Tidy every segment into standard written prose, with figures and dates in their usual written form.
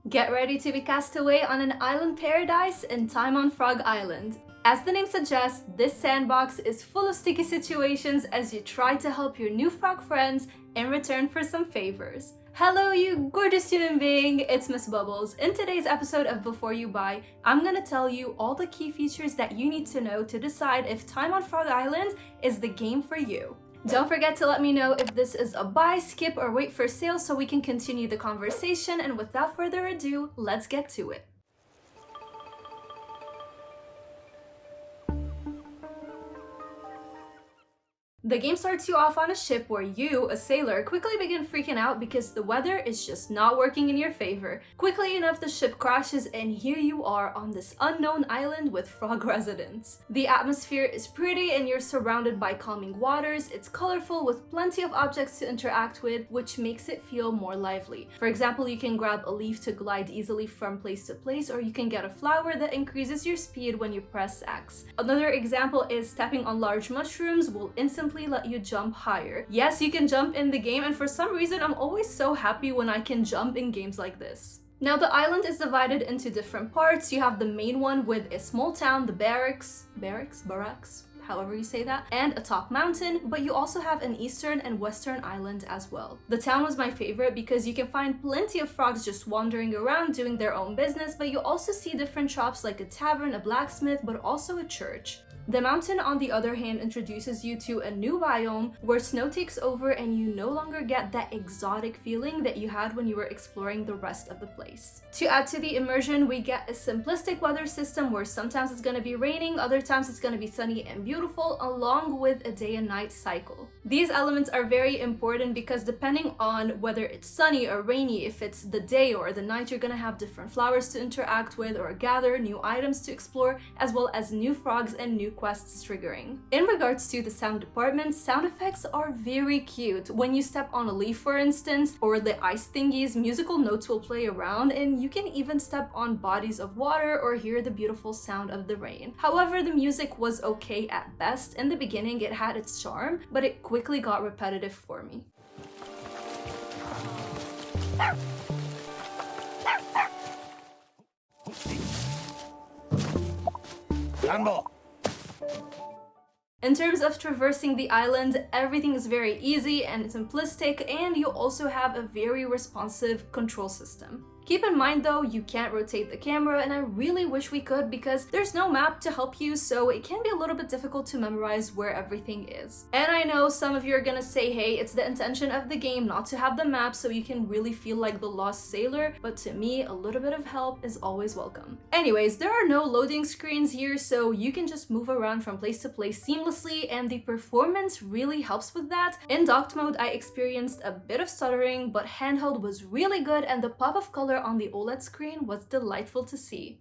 Get ready to be cast away on an island paradise in Time on Frog Island. As the name suggests, this sandbox is full of sticky situations as you try to help your new frog friends in return for some favors. Hello, you gorgeous human being, it's Miss Bubbles. In today's episode of Before You Buy, I'm gonna tell you all the key features that you need to know to decide if Time on Frog Island is the game for you. Don't forget to let me know if this is a buy, skip, or wait for sale so we can continue the conversation, and without further ado, let's get to it. The game starts you off on a ship where you, a sailor, quickly begin freaking out because the weather is just not working in your favor. Quickly enough, the ship crashes and here you are on this unknown island with frog residents. The atmosphere is pretty and you're surrounded by calming waters. It's colorful with plenty of objects to interact with, which makes it feel more lively. For example, you can grab a leaf to glide easily from place to place, or you can get a flower that increases your speed when you press X. Another example is stepping on large mushrooms will instantly let you jump higher. Yes, you can jump in the game, and for some reason I'm always so happy when I can jump in games like this. Now the island is divided into different parts. You have the main one with a small town, the barracks, however you say that, and a top mountain, but you also have an eastern and western island as well. The town was my favorite because you can find plenty of frogs just wandering around doing their own business, but you also see different shops like a tavern, a blacksmith, but also a church. The mountain, on the other hand, introduces you to a new biome where snow takes over and you no longer get that exotic feeling that you had when you were exploring the rest of the place. To add to the immersion, we get a simplistic weather system where sometimes it's going to be raining, other times it's going to be sunny and beautiful, along with a day and night cycle. These elements are very important because depending on whether it's sunny or rainy, if it's the day or the night, you're going to have different flowers to interact with or gather, new items to explore, as well as new frogs and new quests triggering. In regards to the sound department, sound effects are very cute. When you step on a leaf, for instance, or the ice thingies, musical notes will play around, and you can even step on bodies of water or hear the beautiful sound of the rain. However, the music was okay at best. In the beginning, it had its charm, but it quickly got repetitive for me. Rambo. In terms of traversing the island, everything is very easy and simplistic, and you also have a very responsive control system. Keep in mind though, you can't rotate the camera, and I really wish we could because there's no map to help you, so it can be a little bit difficult to memorize where everything is. And I know some of you are gonna say, hey, it's the intention of the game not to have the map so you can really feel like the lost sailor, but to me, a little bit of help is always welcome. Anyways, there are no loading screens here, so you can just move around from place to place seamlessly, and the performance really helps with that. In docked mode, I experienced a bit of stuttering, but handheld was really good, and the pop of color on the OLED screen was delightful to see.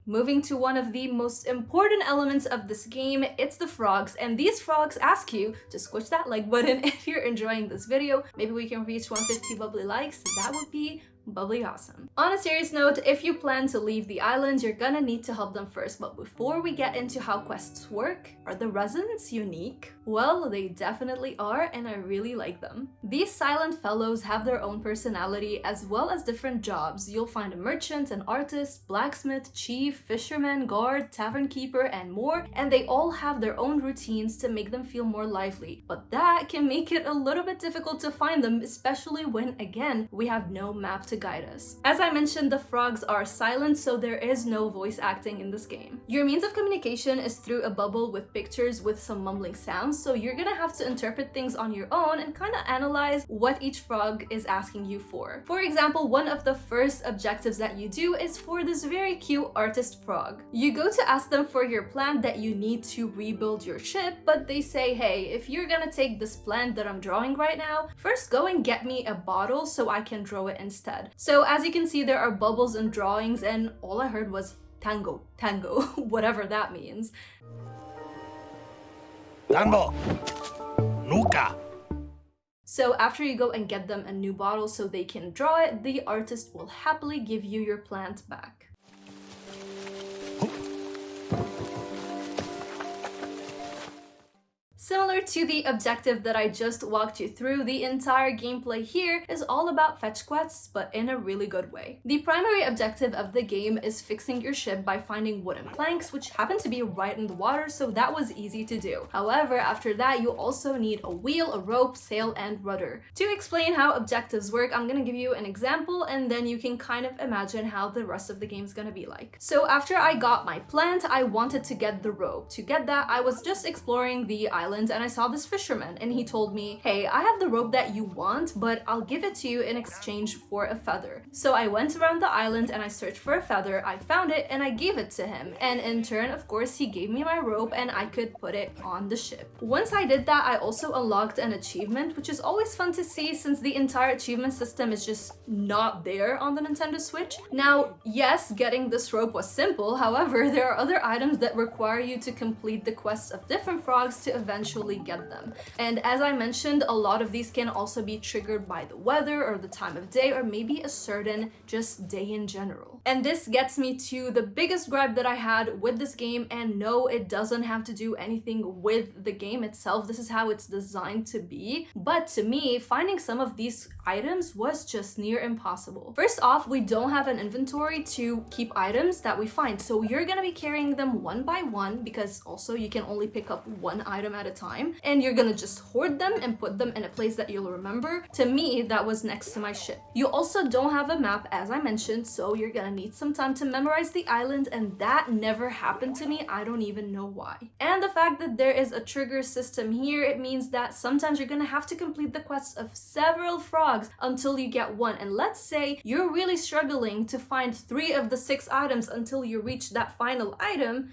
Moving to one of the most important elements of this game, it's the frogs, and these frogs ask you to squish that like button if you're enjoying this video. Maybe we can reach 150 bubbly likes, that would be bubbly awesome. On a serious note, if you plan to leave the island, you're gonna need to help them first, but before we get into how quests work, are the residents unique? Well, they definitely are, and I really like them. These silent fellows have their own personality as well as different jobs. You'll find a merchant, an artist, blacksmith, chief, fisherman, guard, tavern keeper, and more, and they all have their own routines to make them feel more lively. But that can make it a little bit difficult to find them, especially when, again, we have no map to guide us. As I mentioned, the frogs are silent, so there is no voice acting in this game. Your means of communication is through a bubble with pictures with some mumbling sounds, so you're gonna have to interpret things on your own and kind of analyze what each frog is asking you for. For example, one of the first objectives that you do is for this very cute artist frog. You go to ask them for your plant that you need to rebuild your ship, but they say, hey, if you're gonna take this plant that I'm drawing right now, first go and get me a bottle so I can draw it instead. So as you can see, there are bubbles and drawings, and all I heard was tango, whatever that means. Tango. Nuka. So after you go and get them a new bottle so they can draw it, the artist will happily give you your plant back. Similar to the objective that I just walked you through, the entire gameplay here is all about fetch quests, but in a really good way. The primary objective of the game is fixing your ship by finding wooden planks, which happen to be right in the water, so that was easy to do. However, after that, you also need a wheel, a rope, sail, and rudder. To explain how objectives work, I'm gonna give you an example, and then you can kind of imagine how the rest of the game is gonna be like. So after I got my plant, I wanted to get the rope. To get that, I was just exploring the island and I saw this fisherman, and he told me, hey, I have the rope that you want, but I'll give it to you in exchange for a feather. So I went around the island and I searched for a feather, I found it, and I gave it to him. And in turn, of course, he gave me my rope and I could put it on the ship. Once I did that, I also unlocked an achievement, which is always fun to see since the entire achievement system is just not there on the Nintendo Switch. Now, yes, getting this rope was simple, however, there are other items that require you to complete the quests of different frogs to eventually get them. And as I mentioned, a lot of these can also be triggered by the weather or the time of day or maybe a certain just day in general. And this gets me to the biggest gripe that I had with this game, and no, it doesn't have to do anything with the game itself. This is how it's designed to be. But to me, finding some of these items was just near impossible. First off, we don't have an inventory to keep items that we find, so you're gonna be carrying them one by one because also you can only pick up one item at a time, and you're gonna just hoard them and put them in a place that you'll remember. To me, that was next to my ship. You also don't have a map, as I mentioned, so you're gonna need some time to memorize the island, and that never happened to me. I don't even know why. And the fact that there is a trigger system here, it means that sometimes you're gonna have to complete the quests of several frogs until you get one. And let's say you're really struggling to find 3 of the 6 items until you reach that final item,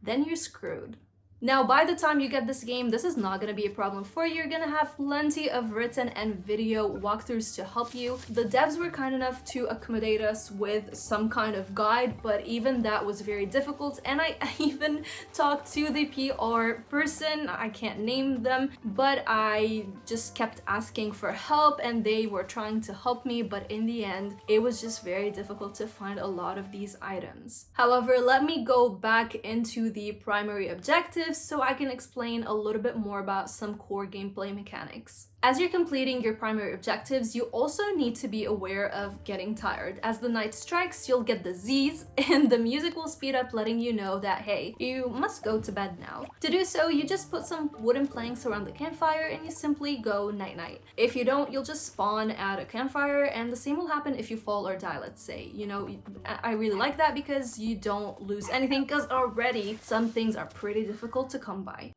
then you're screwed. Now, by the time you get this game, this is not going to be a problem for you. You're going to have plenty of written and video walkthroughs to help you. The devs were kind enough to accommodate us with some kind of guide, but even that was very difficult. And I even talked to the PR person, I can't name them, but I just kept asking for help and they were trying to help me. But in the end, it was just very difficult to find a lot of these items. However, let me go back into the primary objective so I can explain a little bit more about some core gameplay mechanics. As you're completing your primary objectives, you also need to be aware of getting tired. As the night strikes, you'll get the Z's and the music will speed up, letting you know that, hey, you must go to bed now. To do so, you just put some wooden planks around the campfire and you simply go night-night. If you don't, you'll just spawn at a campfire, and the same will happen if you fall or die, let's say. You know, I really like that because you don't lose anything, because already some things are pretty difficult to come by.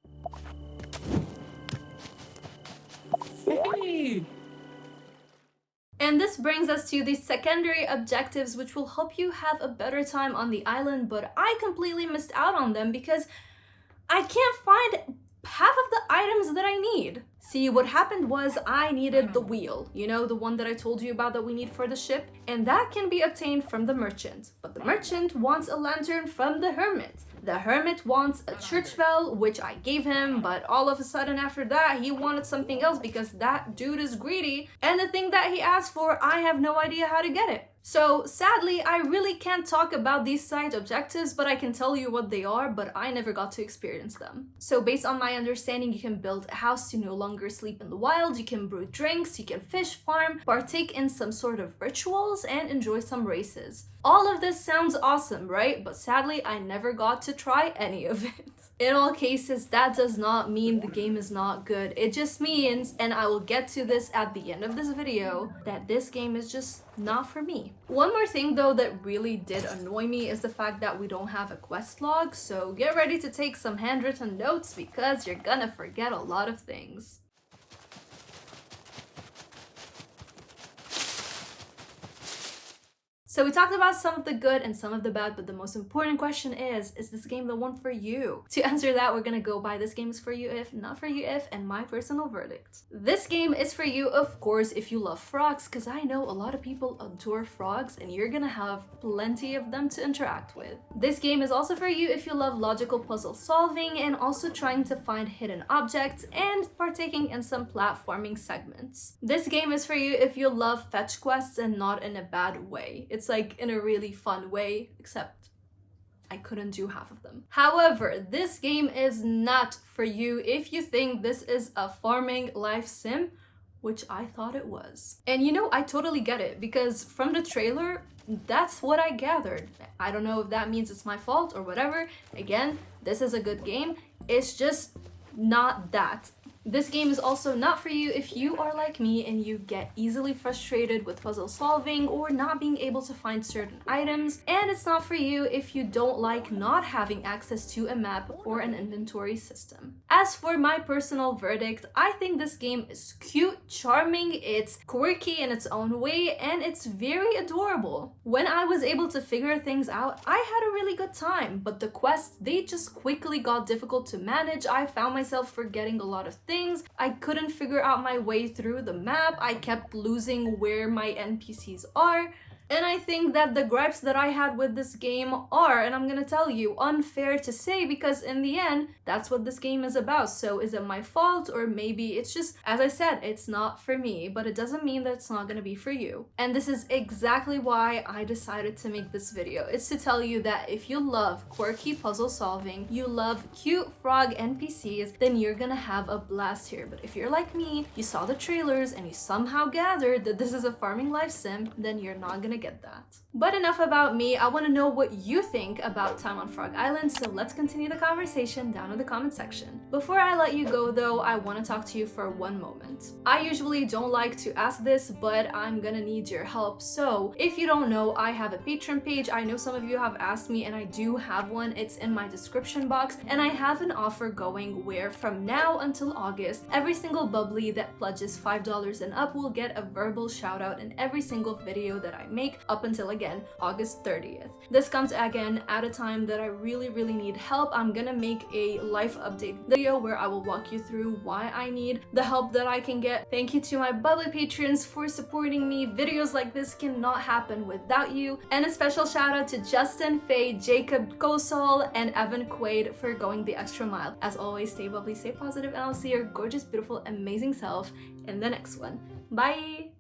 And this brings us to the secondary objectives, which will help you have a better time on the island, but I completely missed out on them because I can't find half of the items that I need. See, what happened was I needed the wheel, you know, the one that I told you about that we need for the ship, and that can be obtained from the merchant. But the merchant wants a lantern from the hermit. The hermit wants a church bell, which I gave him, but all of a sudden after that, he wanted something else because that dude is greedy. And the thing that he asked for, I have no idea how to get it. So sadly, I really can't talk about these side objectives, but I can tell you what they are, but I never got to experience them. So based on my understanding, you can build a house to no longer sleep in the wild, you can brew drinks, you can fish farm, partake in some sort of rituals, and enjoy some races. All of this sounds awesome, right? But sadly, I never got to try any of it. In all cases, that does not mean the game is not good. It just means, and I will get to this at the end of this video, that this game is just not for me. One more thing though that really did annoy me is the fact that we don't have a quest log, so get ready to take some handwritten notes because you're gonna forget a lot of things. So we talked about some of the good and some of the bad, but the most important question is this game the one for you? To answer that, we're gonna go by this game is for you if, not for you if, and my personal verdict. This game is for you, of course, if you love frogs, because I know a lot of people adore frogs and you're gonna have plenty of them to interact with. This game is also for you if you love logical puzzle solving and also trying to find hidden objects and partaking in some platforming segments. This game is for you if you love fetch quests and not in a bad way. It's like in a really fun way, except I couldn't do half of them. However, this game is not for you if you think this is a farming life sim, which I thought it was. And you know, I totally get it, because from the trailer, that's what I gathered. I don't know if that means it's my fault or whatever. Again, this is a good game. It's just not that. This game is also not for you if you are like me and you get easily frustrated with puzzle solving or not being able to find certain items, and it's not for you if you don't like not having access to a map or an inventory system. As for my personal verdict, I think this game is cute, charming, it's quirky in its own way, and it's very adorable. When I was able to figure things out, I had a really good time, but the quests, they just quickly got difficult to manage. I found myself forgetting a lot of things. I couldn't figure out my way through the map. I kept losing where my NPCs are. And I think that the gripes that I had with this game are, and I'm gonna tell you, unfair to say, because in the end, that's what this game is about. So is it my fault? Or maybe it's just, as I said, it's not for me, but it doesn't mean that it's not gonna be for you. And this is exactly why I decided to make this video. It's to tell you that if you love quirky puzzle solving, you love cute frog NPCs, then you're gonna have a blast here. But if you're like me, you saw the trailers and you somehow gathered that this is a farming life sim, then you're not gonna get that. But enough about me. I want to know what you think about Time on Frog Island, so let's continue the conversation down in the comment section. Before I let you go though, I want to talk to you for one moment. I usually don't like to ask this, but I'm gonna need your help. So if you don't know, I have a Patreon page. I know some of you have asked me, and I do have one. It's in my description box, and I have an offer going where from now until August, every single bubbly that pledges $5 and up will get a verbal shout out in every single video that I make up until, again, August 30th. This comes again at a time that I really need help. I'm gonna make a life update video where I will walk you through why I need the help that I can get. Thank you to my bubbly patrons for supporting me. Videos like this cannot happen without you. And a special shout out to Justin, Faye, Jacob, Kosol, and Evan Quaid for going the extra mile. As always, stay bubbly, stay positive, and I'll see your gorgeous, beautiful, amazing self in the next one. Bye!